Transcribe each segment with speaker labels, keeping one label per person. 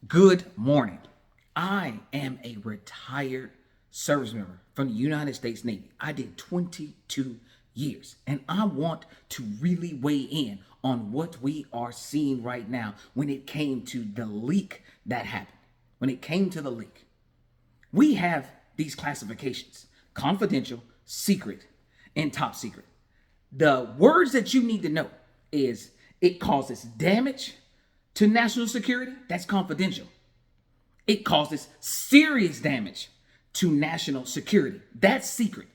Speaker 1: Good morning. I am a retired service member from the United States Navy. I did 22 years, and I want to really weigh in on what we are seeing right now when it came to the leak that happened. When it came to the leak, we have these classifications: confidential, secret, and top secret. The words that you need to know is it causes damage to national security. That's confidential. It causes serious damage to national security. That's secret.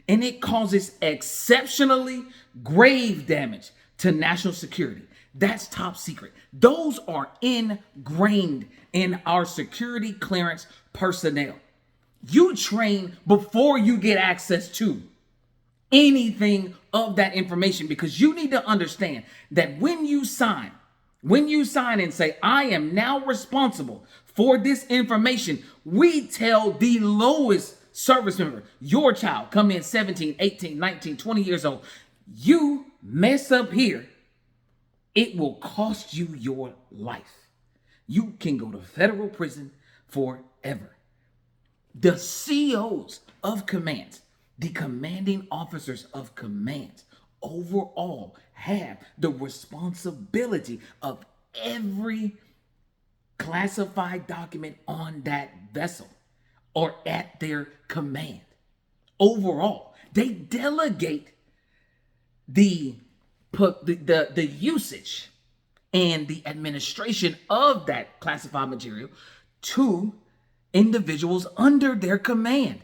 Speaker 1: And it causes exceptionally grave damage to national security. That's top secret. Those are ingrained in our security clearance personnel. You train before you get access to anything of that information, because you need to understand that when you sign and say, I am now responsible for this information, we tell the lowest service member, your child, come in 17, 18, 19, 20 years old, you mess up here, it will cost you your life. You can go to federal prison forever. The COs of commands, the commanding officers of commands, overall have the responsibility of every classified document on that vessel or at their command. Overall, they delegate the usage and the administration of that classified material to individuals under their command.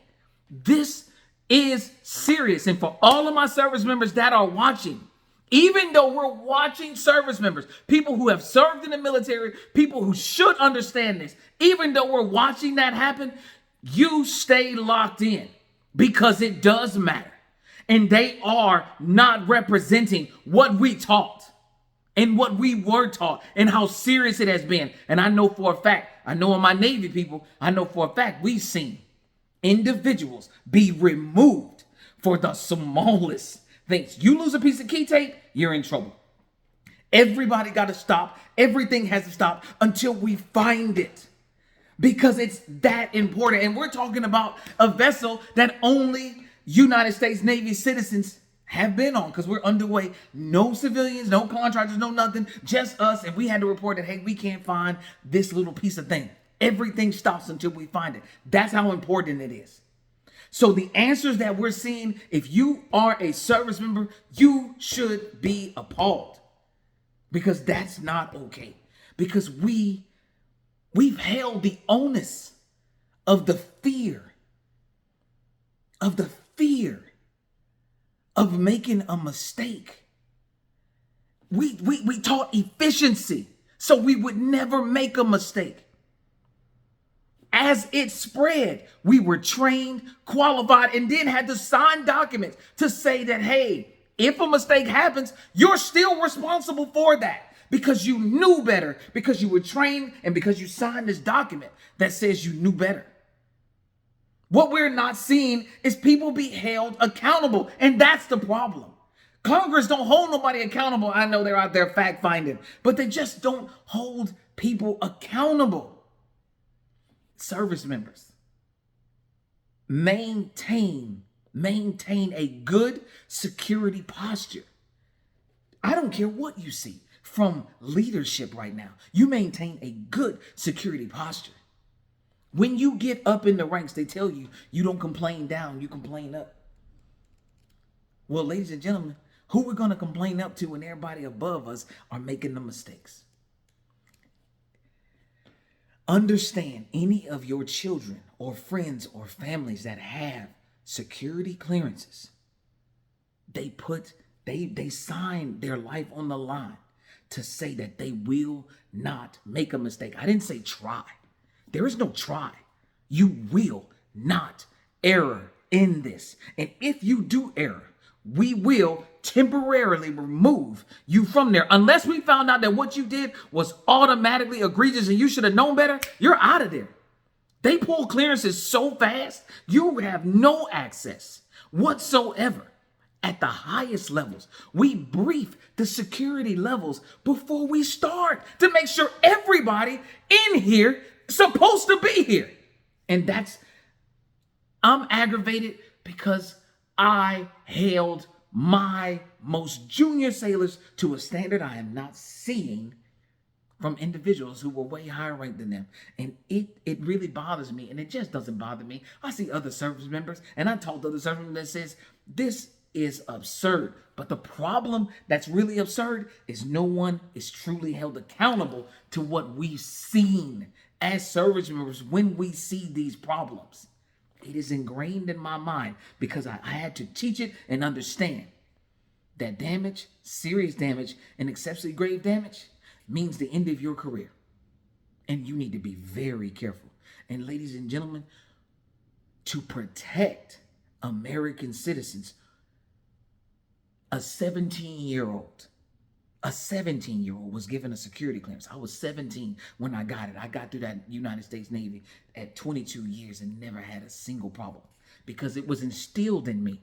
Speaker 1: This is serious. And for all of my service members that are watching, even though we're watching service members, people who have served in the military, people who should understand this, even though we're watching that happen, you stay locked in, because it does matter. And they are not representing what we taught and what we were taught and how serious it has been. And I know for a fact, I know in my Navy people, I know for a fact we've seen individuals be removed for the smallest things. You lose a piece of key tape, you're in trouble. Everybody got to stop. Everything has to stop until we find it, because it's that important. And we're talking about a vessel that only United States Navy citizens have been on, because we're underway. No civilians, no contractors, no nothing, just us. And we had to report that, hey, we can't find this little piece of thing. Everything stops until we find it. That's how important it is. So the answers that we're seeing, if you are a service member, you should be appalled, because that's not okay. Because we've held the onus of the fear of making a mistake. We taught efficiency so we would never make a mistake. As it spread, we were trained, qualified, and then had to sign documents to say that, hey, if a mistake happens, you're still responsible for that, because you knew better, because you were trained, and because you signed this document that says you knew better. What we're not seeing is people be held accountable, and that's the problem. Congress don't hold nobody accountable. I know they're out there fact-finding, but they just don't hold people accountable. Service members, maintain a good security posture. I don't care what you see from leadership right now. You maintain a good security posture. When you get up in the ranks, they tell you, you don't complain down, you complain up. Well, ladies and gentlemen, who we're going to complain up to when everybody above us are making the mistakes? Understand, any of your children or friends or families that have security clearances, they sign their life on the line to say that they will not make a mistake. I didn't say try. There is no try. You will not err in this. And if you do error, we will temporarily remove you from there. Unless we found out that what you did was automatically egregious and you should have known better, you're out of there. They pull clearances so fast, you have no access whatsoever at the highest levels. We brief the security levels before we start to make sure everybody in here is supposed to be here. And I'm aggravated because I held my most junior sailors to a standard I am not seeing from individuals who were way higher ranked than them. And it really bothers me. And it just doesn't bother me. I see other service members, and I talk to other service members that says, this is absurd. But the problem that's really absurd is no one is truly held accountable to what we've seen as service members when we see these problems. It is ingrained in my mind because I had to teach it and understand that damage, serious damage, and exceptionally grave damage means the end of your career. And you need to be very careful. And ladies and gentlemen, to protect American citizens, a 17-year-old was given a security clearance. I was 17 when I got it. I got through that United States Navy at 22 years and never had a single problem because it was instilled in me.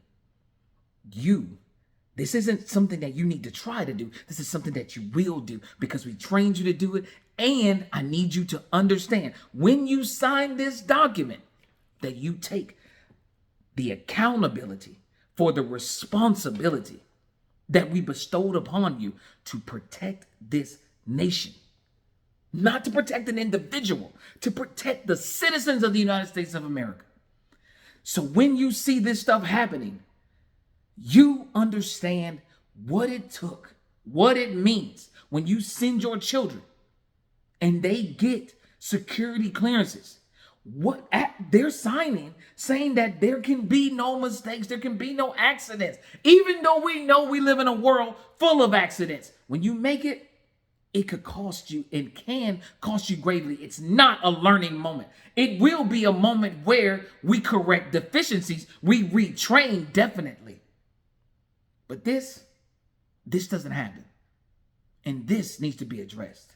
Speaker 1: This isn't something that you need to try to do. This is something that you will do because we trained you to do it. And I need you to understand when you sign this document that you take the accountability for the responsibility that we bestowed upon you to protect this nation. Not to protect an individual, to protect the citizens of the United States of America. So when you see this stuff happening, you understand what it took, what it means when you send your children and they get security clearances. They're signing saying that there can be no mistakes, there can be no accidents, even though we know we live in a world full of accidents. When you make it, it could cost you and can cost you gravely. It's not a learning moment. It will be a moment where we correct deficiencies, we retrain definitely. But this doesn't happen. And this needs to be addressed.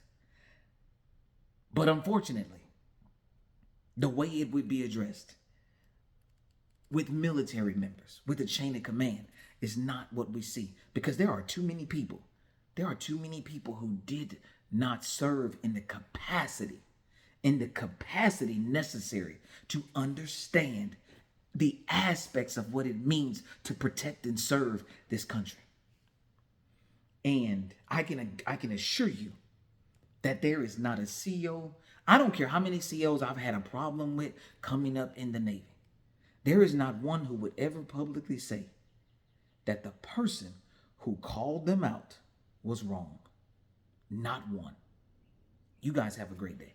Speaker 1: But unfortunately, the way it would be addressed with military members, with the chain of command, is not what we see. Because there are too many people. There are too many people who did not serve in the capacity necessary to understand the aspects of what it means to protect and serve this country. And I can assure you that there is not a CO. I don't care how many COs I've had a problem with coming up in the Navy. There is not one who would ever publicly say that the person who called them out was wrong. Not one. You guys have a great day.